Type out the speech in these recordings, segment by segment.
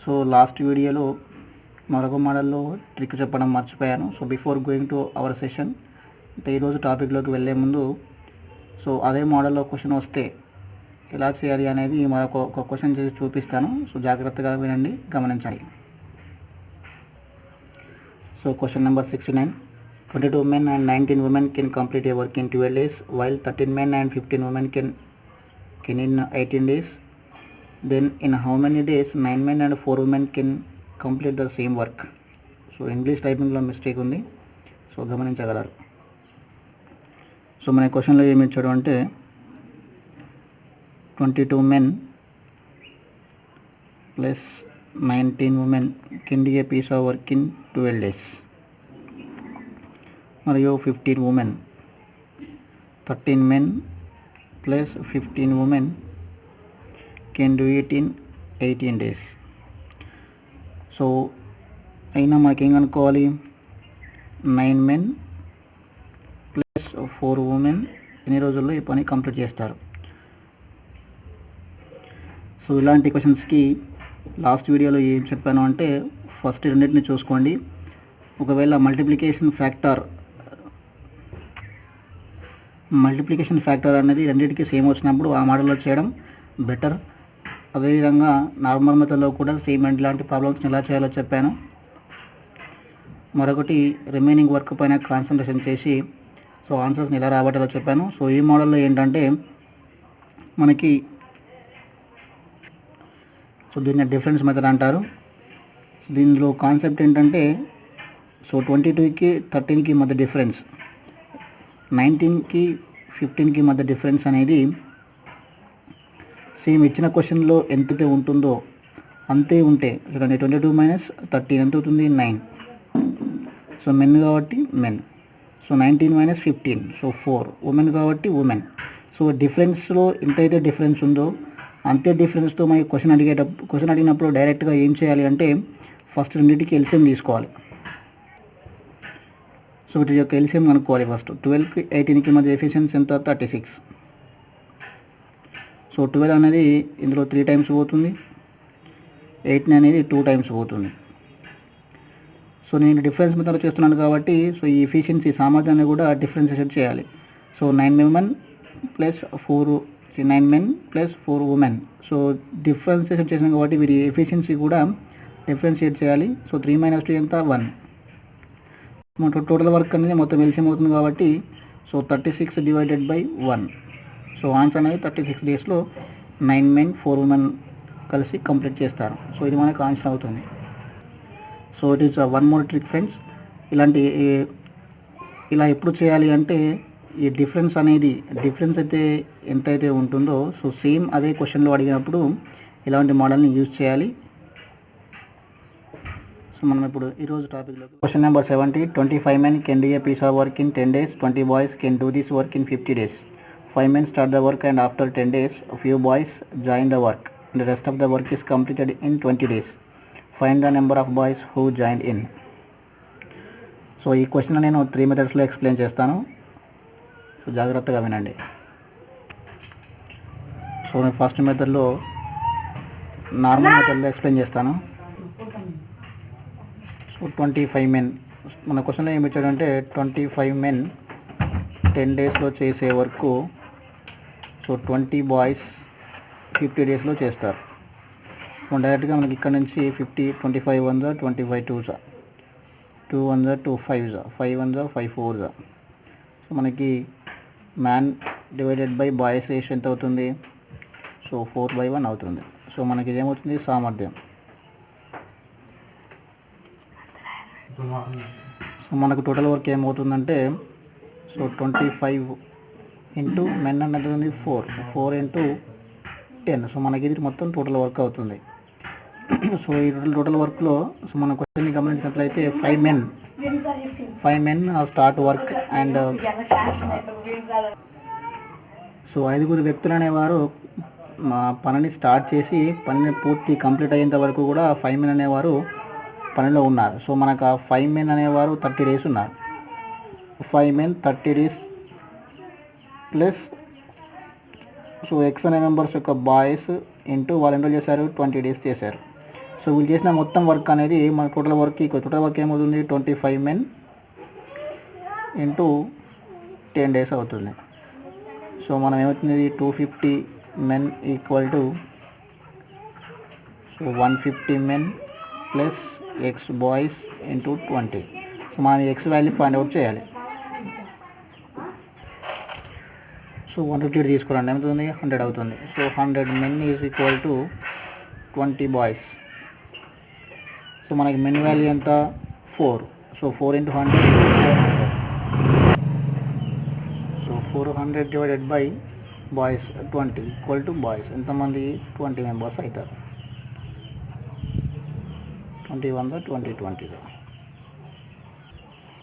So last వీడియోలో మరొక మోడల్లో ట్రిక్ చెప్పడం మర్చిపోయాను. So before going to our session అంటే ఈరోజు టాపిక్లోకి వెళ్ళే ముందు సో అదే మోడల్లో క్వశ్చన్ వస్తే ఎలా చేయాలి అనేది మరొక క్వశ్చన్ చేసి చూపిస్తాను. సో జాగ్రత్తగా వినండి, గమనించండి. So question number 69. 22 men and 19 women can complete a work in 12 days, while 13 men and 15 women can in 18 days. Then in how many days 9 men and 4 women can complete the same work? So English టైపింగ్లో mistake ఉంది, so గమనించగలరు. So మన క్వశ్చన్లో ఏమి ఇచ్చాడు అంటే 22 men plus 19 women can do a piece of work in 12 days. మరియు 15 women, 13 men plus 15 women can do it in 18 days. So అయినా మనకి ఏం కనుక్కోవాలి? 9 men ప్లస్ 4 women ఎన్ని రోజుల్లో ఈ పని కంప్లీట్ చేస్తారు? సో ఇలాంటి క్వశ్చన్స్కి లాస్ట్ వీడియోలో ఏం చెప్పాను అంటే ఫస్ట్ రెండింటిని చూసుకోండి. ఒకవేళ మల్టిప్లికేషన్ ఫ్యాక్టర్ అనేది రెండింటికి సేమ్ వచ్చినప్పుడు ఆ మోడల్లో చేయడం బెటర్. అదేవిధంగా నార్మల్ మెథడ్లో కూడా సేమ్ ఇలాంటి ప్రాబ్లమ్స్ని ఎలా చేయాలో చెప్పాను. మరొకటి రిమైనింగ్ వర్క్ పైన కాన్సన్ట్రేషన్ చేసి సో ఆన్సర్స్ని ఎలా రాబట్టాలో చెప్పాను. సో ఈ మోడల్లో ఏంటంటే మనకి సో దీన్ని డిఫరెన్స్ మెథడ్ అంటారు. దీనిలో కాన్సెప్ట్ ఏంటంటే సో 22కి 13కి మధ్య డిఫరెన్స్, 19కి 15కి మధ్య డిఫరెన్స్ అనేది సేమ్ ఇచ్చిన క్వశ్చన్లో ఎంతైతే ఉంటుందో అంతే ఉంటే చూడండి. 22 - 13 ఎంత అవుతుంది? 9. సో మెన్ కాబట్టి మెన్. So 19 - 15 so 4. ఉమెన్ కాబట్టి ఉమెన్. సో డిఫరెన్స్లో ఎంతైతే డిఫరెన్స్ ఉందో అంతే డిఫరెన్స్తో మనకి క్వశ్చన్ అడిగినప్పుడు డైరెక్ట్గా ఏం చేయాలి అంటే ఫస్ట్ రెండింటికి ఎల్సిఎం తీసుకోవాలి. సో వీటి యొక్క ఎల్సిఎం కనుక్కోవాలి. ఫస్ట్ 12కి 18కి మధ్య ఎఫిషియన్సీ ఎంత? 36. సో 12 అనేది ఇందులో 3 టైమ్స్ పోతుంది, 18 అనేది 2 టైమ్స్ పోతుంది. సో నేను డిఫరెన్స్ మెథడ్ చేస్తున్నాను కాబట్టి సో ఈ ఎఫిషియన్సీ సామర్థ్యాన్ని కూడా డిఫరెన్షియేట్ చేయాలి. So 9 men plus 9 men plus 4 women. So differentiate చేసాం కాబట్టి వీరి ఎఫిషియన్సీ కూడా డిఫరెన్షియేట్ చేయాలి. సో 3 - 2 ఎంత? 1. మన టోటల్ వర్క్ అనేది మొత్తం ఎల్సిఎం అవుతుంది కాబట్టి సో 36 / 1. సో ఆన్సర్ అనేది 36 డేస్లో 9 men 4 women కలిసి కంప్లీట్ చేస్తారు. సో ఇది మనకు ఆన్సర్ అవుతుంది. So it is one more trick friends. ఇలా ఎప్పుడు చేయాలి అంటే ఈ డిఫరెన్స్ అయితే ఎంతైతే ఉంటుందో సో సేమ్ అదే క్వశ్చన్లో అడిగినప్పుడు ఇలాంటి మోడల్ని యూజ్ చేయాలి. సో మనం ఇప్పుడు ఈరోజు టాపిక్లో question number 70. 25 men can do a piece of work in 10 days. 20 boys can do this work in 50 days. 5 men start the work and after 10 days a few boys join the work. The rest of the work is completed in 20 days. Find the number of boys who joined in. So ఈ question నేను 3 మెథడ్స్లో explain చేస్తాను. So జాగ్రత్తగా వినండి. So నేను first మెథడ్లో normal మెథడ్లో explain చేస్తాను. So 25 men మన క్వశ్చన్లో ఏమి ఇచ్చాడంటే 25 men 10 డేస్లో చేసే వరకు సో 20 boys 50 డేస్లో చేస్తారు. సో డైరెక్ట్గా మనకి ఇక్కడ నుంచి 50 25 1 25 2 2 1 2 5 5 1 5 4. సో మనకి man divided by boys ratio ఎంత అవుతుంది? సో 4/1 అవుతుంది. సో మనకి ఇదేమవుతుంది? సామర్థ్యం. సో మనకు టోటల్ వర్క్ ఏమవుతుందంటే సో 25 ఇంటూ మెన్ అనేది ఉంది 4 ఇంటూ 10. సో మనకి ఇది మొత్తం టోటల్ వర్క్ అవుతుంది. సో ఈ టోటల్ వర్క్లో సో మన క్వశ్చన్ని గమనించినట్లయితే 5 men start work and so 5 వ్యక్తులు అనేవారు పనిని స్టార్ట్ చేసి పనిని పూర్తి కంప్లీట్ అయ్యేంత వరకు కూడా 5 men అనేవారు పనిలో ఉన్నారు. సో మనకు ఆ 5 men అనేవారు 30 days ఉన్నారు. 5 men 30 days plus so X అనే మెంబర్స్ యొక్క బాయ్స్ ఇంటూ వాళ్ళు ఎంతో చేశారు 20 days చేశారు. సో సో వీళ్ళు చేసిన మొత్తం వర్క్ అనేది మన టోటల్ వర్క్ ఏమవుతుంది 25 men ఇంటూ 10 days అవుతుంది. సో మనం ఏమవుతుంది 250 men equal to so 150 men plus X boys into 20. So మనం ఎక్స్ వాల్యూ ఫైండ్ అవుట్ చేయాలి. సో 150 తీసుకోండి ఏమవుతుంది 100 అవుతుంది. So 100 men is equal to 20 boys. So మనకి మెన్ వాల్యూ ఎంత 4. So 4 into 100 400. So 400 divided by boys 20 equal to boys ఎంతమంది 20 members అవుతారు. 21 20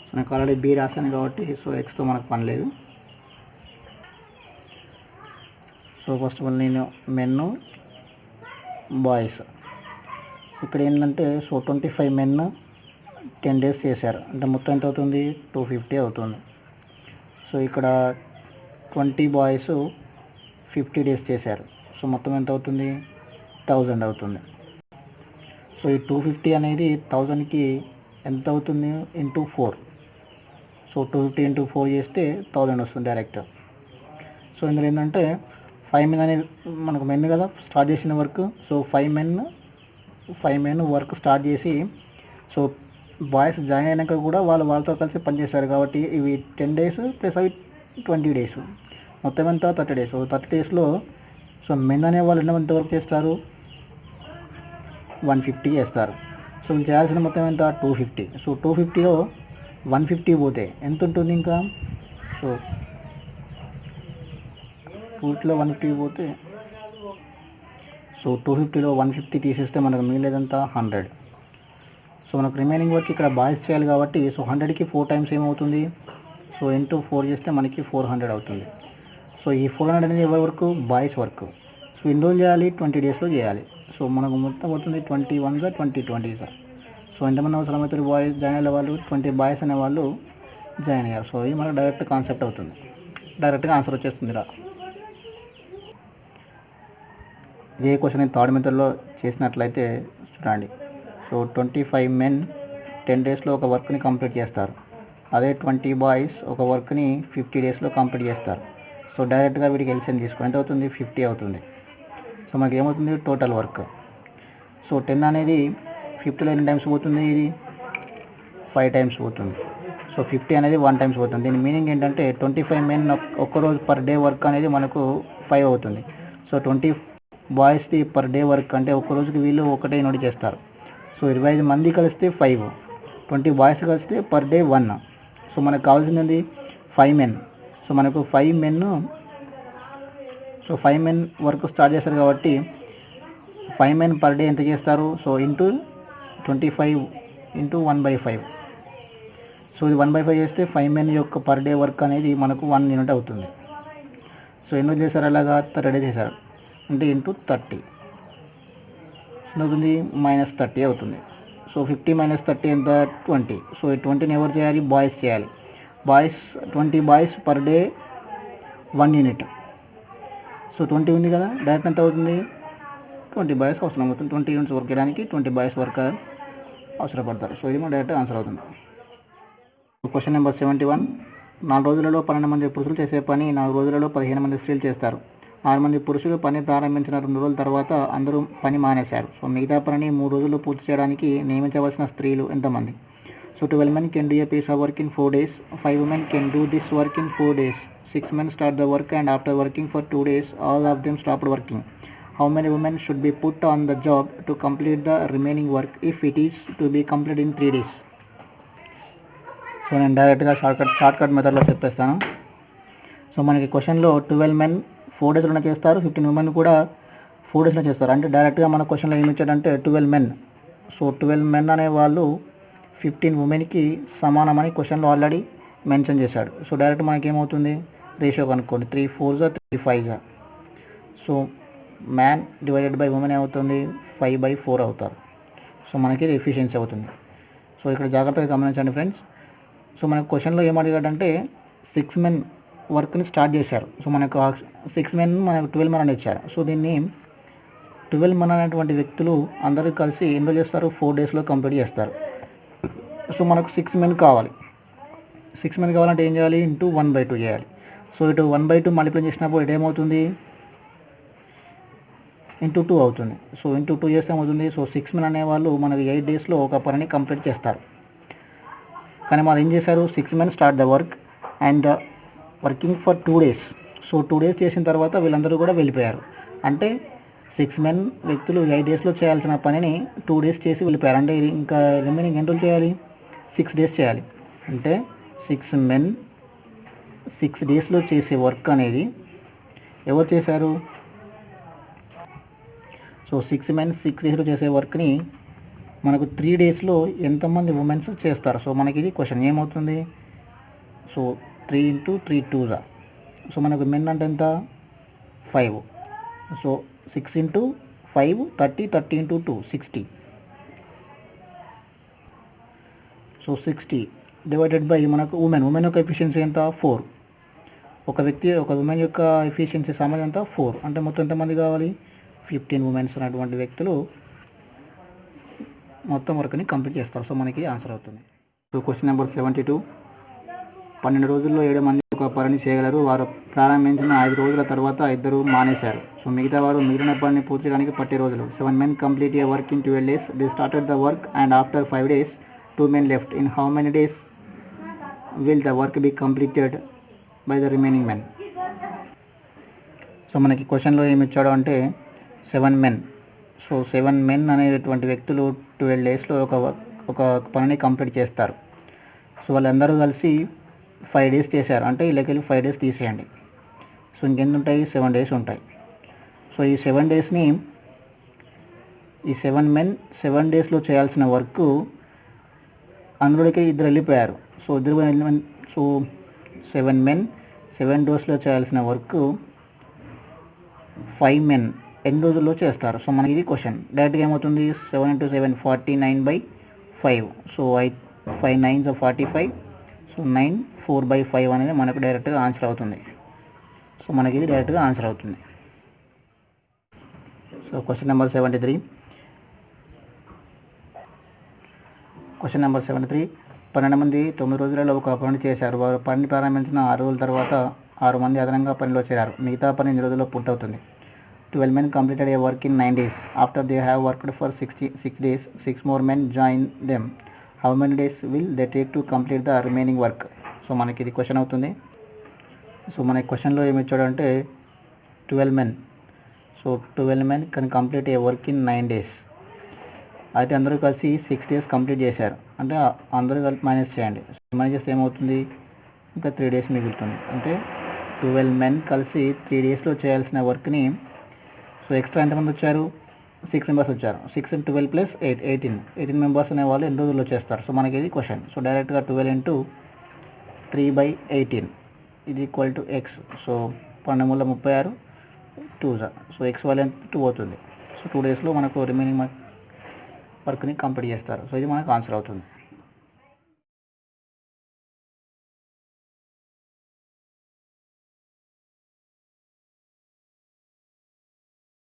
so నాకు ఆల్రెడీ బి రాశాను కాబట్టి సో ఎక్స్తో మనకు పని లేదు. సో ఫస్ట్ ఆఫ్ ఆల్ నేను మెన్ బాయ్స్ ఇక్కడ ఏంటంటే సో 25 men 10 days చేశారు అంటే మొత్తం ఎంత అవుతుంది 250 అవుతుంది. సో ఇక్కడ 20 బాయ్స్ 50 days చేశారు. సో మొత్తం ఎంత అవుతుంది 1000 అవుతుంది. సో ఈ 250 అనేది 1000కి ఎంత అవుతుంది ఇంటూ 4. సో 250 ఇంటూ 4 చేస్తే 1000 వస్తుంది డైరెక్ట్. సో ఇందులో ఏంటంటే 5 men అనేది మనకు మెన్ కదా స్టార్ట్ చేసిన work. So 5 men work start చేసి సో బాయ్స్ జాయిన్ అయినాక కూడా వాళ్ళతో కలిసి పనిచేశారు కాబట్టి ఇవి 10 days ప్లస్ అవి 20 days మొత్తం ఎంత 30 days. సో 30 daysలో సో మెన్ అనే వాళ్ళు ఎంత వర్క్ చేస్తారు 150 చేస్తారు. సో వీళ్ళు చేయాల్సిన మొత్తం ఎంత 250. సో 250లో 150 పోతే ఎంత ఉంటుంది ఇంకా సో 250లో 150 పోతే సో 250లో 150 తీసేస్తే మనకు మిగిలేదంతా 100. సో మనకు రిమైనింగ్ వర్క్ ఇక్కడ బాయ్స్ చేయాలి కాబట్టి సో 100కి 4 times ఏమవుతుంది సో ఇంటూ 4 చేస్తే మనకి 400 అవుతుంది. సో ఈ 400 అనేది ఎవరి వర్క్ బాయ్స్ వర్క్. సో ఎన్ని రోజులు చేయాలి 20 daysలో చేయాలి. సో మనకు మొత్తం అవుతుంది 21 20 సార్. సో ఎంతమంది అవసరం అవుతారు బాయ్స్ జాయిన్ అయ్యే వాళ్ళు 20 బాయ్స్ అనే వాళ్ళు జాయిన్ అయ్యారు. సో ఇది మనకు డైరెక్ట్ కాన్సెప్ట్ అవుతుంది. డైరెక్ట్గా ఆన్సర్ వచ్చేస్తుంది రా. ఏ క్వశ్చన్ థర్డ్ మెథడ్లో చేసినట్లయితే చూడండి. సో 25 men 10 daysలో ఒక వర్క్ని కంప్లీట్ చేస్తారు. అదే 20 బాయ్స్ ఒక వర్క్ని 50 daysలో కంప్లీట్ చేస్తారు. సో డైరెక్ట్గా వీటికి ఎల్సిఎం తీసుకుని ఎంత అవుతుంది 50 అవుతుంది. సో మనకి ఏమవుతుంది టోటల్ వర్క్. సో 10 అనేది 50లో ఎన్ని టైమ్స్ పోతుంది ఇది 5 times పోతుంది. సో 50 అనేది 1 time పోతుంది. దీని మీనింగ్ ఏంటంటే 25 men ఒక్కరోజు పర్ డే వర్క్ అనేది మనకు 5 అవుతుంది. సో 20 బాయ్స్ది పర్ డే వర్క్ అంటే ఒక్కరోజుకి వీళ్ళు ఒకటే నోటి చేస్తారు. సో 25 మంది కలిస్తే 5, 20 బాయ్స్ కలిస్తే పర్ డే 1. సో మనకు కావాల్సింది 5 men. సో మనకు 5 men so 5 men work start చేస్తారు కాబట్టి 5 men పర్ డే ఎంత చేస్తారు సో ఇంటూ 25 ఇంటూ 1/5. సో ఇది 1/5 చేస్తే 5 men యొక్క పర్ డే వర్క్ అనేది మనకు 1 unit అవుతుంది. సో ఎన్నో చేశారు అలాగా 30 days చేశారు అంటే ఇంటూ 30 అవుతుంది -30 అవుతుంది. సో 50 - 30 ఎంత 20. సో ఈ 20ని ఎవరు చేయాలి బాయ్స్ చేయాలి. 20 boys per day 1 unit. So 20 ఉంది కదా డైరెక్ట్ ఎంత అవుతుంది 20 బాయ్స్ అవసరం అవుతుంది. 20 units వర్క్ చేయడానికి 20 బాయ్స్ వర్క్ అవసరపడతారు. సో ఇది మన డైరెక్ట్ ఆన్సర్ అవుతుంది. Question number 71. 4 రోజులలో 12 మంది పురుషులు చేసే పని 4 రోజులలో 15 మంది స్త్రీలు చేస్తారు. 6 మంది పురుషులు పని ప్రారంభించిన 2 రోజుల తర్వాత అందరూ పని మానేశారు. సో మిగతా పనిని 3 రోజుల్లో పూర్తి చేయడానికి నియమించవలసిన స్త్రీలు ఎంతమంది? So 12 men can do a piece of work in 4 days. 5 women can do this work in 4 days. 6 men start the work and after working for 2 days, all of them stopped working. How many women should be put on the job to complete the remaining work if it is to be completed in 3 days? So నేను డైరెక్ట్గా shortcut మెథడ్లో చెప్పేస్తాను. So మనకి క్వశ్చన్లో 12 men 4 daysలోనే చేస్తారు, 15 women కూడా 4 daysలో చేస్తారు. అంటే డైరెక్ట్గా మన క్వశ్చన్లో ఏమి ఇచ్చాడంటే 12 men. సో 12 men అనే వాళ్ళు 15 womenకి సమానమని క్వశ్చన్లో ఆల్రెడీ మెన్షన్ చేశాడు. సో డైరెక్ట్ మనకి ఏమవుతుంది రేషియో కనుక్కోండి. 3 4s 3 5s. So man divided by women ఏమవుతుంది 5/4 అవుతారు. సో మనకి ఇది ఎఫిషియన్సీ అవుతుంది. సో ఇక్కడ జాగ్రత్తగా గమనించండి ఫ్రెండ్స్. సో మనకు క్వశ్చన్లో ఏం అడిగాడంటే 6 men వర్క్ని స్టార్ట్ చేశారు. సో మనకు 6 men మనకు 12 men అని ఇచ్చారు. సో దీన్ని 12 men అనేటువంటి వ్యక్తులు అందరూ కలిసి ఎన్రోల్ చేస్తారు, 4 డేస్లో కంప్లీట్ చేస్తారు. సో మనకు 6 men కావాలి. 6 men కావాలంటే ఏం చేయాలి? ఇంటూ 1/2 చేయాలి. సో ఇటు 1/2 మల్టిప్లై చేసినప్పుడు ఇటు ఏమవుతుంది? ఇంటూ 2 అవుతుంది. సో ఇంటూ 2 చేస్తే ఏమవుతుంది? సో 6 men అనేవాళ్ళు మనకి 8 డేస్లో ఒక పనిని కంప్లీట్ చేస్తారు. కానీ వాళ్ళు ఏం చేశారు? 6 men start the work and working for 2 days. So 2 days చేసిన తర్వాత వీళ్ళందరూ కూడా వెళ్ళిపోయారు. అంటే 6 men వ్యక్తులు 8 డేస్లో చేయాల్సిన పనిని 2 డేస్ చేసి వెళ్ళిపోయారు. అంటే ఇంకా రిమైనింగ్ ఎన్ని రోజులు చేయాలి? 6 డేస్ చేయాలి. అంటే 6 men 6 డేస్లో చేసే వర్క్ అనేది ఎవరు చేశారు? సో 6 men 6 డేస్లో చేసే వర్క్ని మనకు 3 డేస్లో ఎంతమంది ఉమెన్స్ చేస్తారు? సో మనకి ఇది క్వశ్చన్ ఏమవుతుంది? సో 3 × 3 2 సో మనకు మెన్ అంటే ఎంత? 5. సో 6 × 5 30, 30 × 2 60. సో 60 డివైడెడ్ బై మనకు ఉమెన్ యొక్క ఎఫిషియన్సీ ఎంత? 4. ఒక ఉమెన్ యొక్క ఎఫిషియన్సీ సామర్థ్యం ఎంత? 4. అంటే మొత్తం ఎంతమంది కావాలి? 15 ఉమెన్స్ అనేటువంటి వ్యక్తులు మొత్తం వర్క్ని కంప్లీట్ చేస్తారు. సో మనకి ఆన్సర్ అవుతుంది. So question number 72. 12 రోజుల్లో 7 మంది ఒక పనిని చేయగలరు. వారు ప్రారంభించిన 5 రోజుల తర్వాత 2 మానేశారు. సో మిగతా వారు మిగిలిన పనిని పూర్తి చేయడానికి పట్టే రోజులు. 7 men complete a work in 12 days. They started the work and after 5 days 2 men left. In how many days will the work be completed by the remaining men? So మనకి క్వశ్చన్లో ఏమి ఇచ్చాడు అంటే 7 men. సో 7 men అనేటువంటి వ్యక్తులు 12 డేస్లో ఒక పనిని కంప్లీట్ చేస్తారు. సో వాళ్ళందరూ కలిసి 5 డేస్ చేశారు. అంటే వీళ్ళకి 5 డేస్ తీసేయండి. సో ఇంకెన్ని ఉంటాయి? 7 డేస్ ఉంటాయి. సో ఈ 7 డేస్ని ఈ 7 men 7 డేస్లో చేయాల్సిన వర్క్ అందులోకి 2 వెళ్ళిపోయారు. సో 7 men 7 డేస్లో చేయాల్సిన వర్క్ 5 men ఎన్ని రోజుల్లో చేస్తారు? సో మనకి ఇది క్వశ్చన్. డైరెక్ట్గా ఏమవుతుంది? 7 × 7 49/5. So 5 9s 45. సో 9 4/5 అనేది మనకు డైరెక్ట్గా ఆన్సర్ అవుతుంది. సో మనకి ఇది డైరెక్ట్గా ఆన్సర్ అవుతుంది. So question number 73. Question number 73. 12 మంది 9 రోజులలో ఒక పని చేశారు. వారు పని ప్రారంభించిన 6 రోజుల తర్వాత 6 మంది అదనంగా పనిలో చేరారు. మిగతా పని 8 రోజుల్లో పూర్తవుతుంది. 12 men completed a work in 9 days. After they have worked for 66 days, 6 more men join them. How many days will they take to complete the remaining work? So మనకి ఇది క్వశ్చన్ అవుతుంది. సో మనకి క్వశ్చన్లో ఏమి ఇచ్చాడు అంటే 12 men. So 12 men can complete a work in 9 days. అయితే అందరూ కలిసి 6 days కంప్లీట్ చేశారు. అంటే అందరూ కలిపి మైనస్ చేయండి. మైనస్ చేస్తే ఏమవుతుంది? ఇంకా 3 days మిగులుతుంది. అంటే 12 men కలిసి 3 డేస్లో చేయాల్సిన వర్క్ని సో ఎక్స్ట్రా ఎంతమంది వచ్చారు? 6 members వచ్చారు. 6 × 12 + 8 18 members అనే వాళ్ళు ఎన్ని రోజుల్లో చేస్తారు? సో మనకి ఇది క్వశ్చన్. సో డైరెక్ట్గా 12 × 3/18 ఇది equal to X. So 12 × 36 2. So X value 2 అవుతుంది. సో 2 డేస్లో మనకు రిమైనింగ్ వర్క్ని కంప్లీట్ చేస్తారు. సో ఇది మనకు ఆన్సర్ అవుతుంది.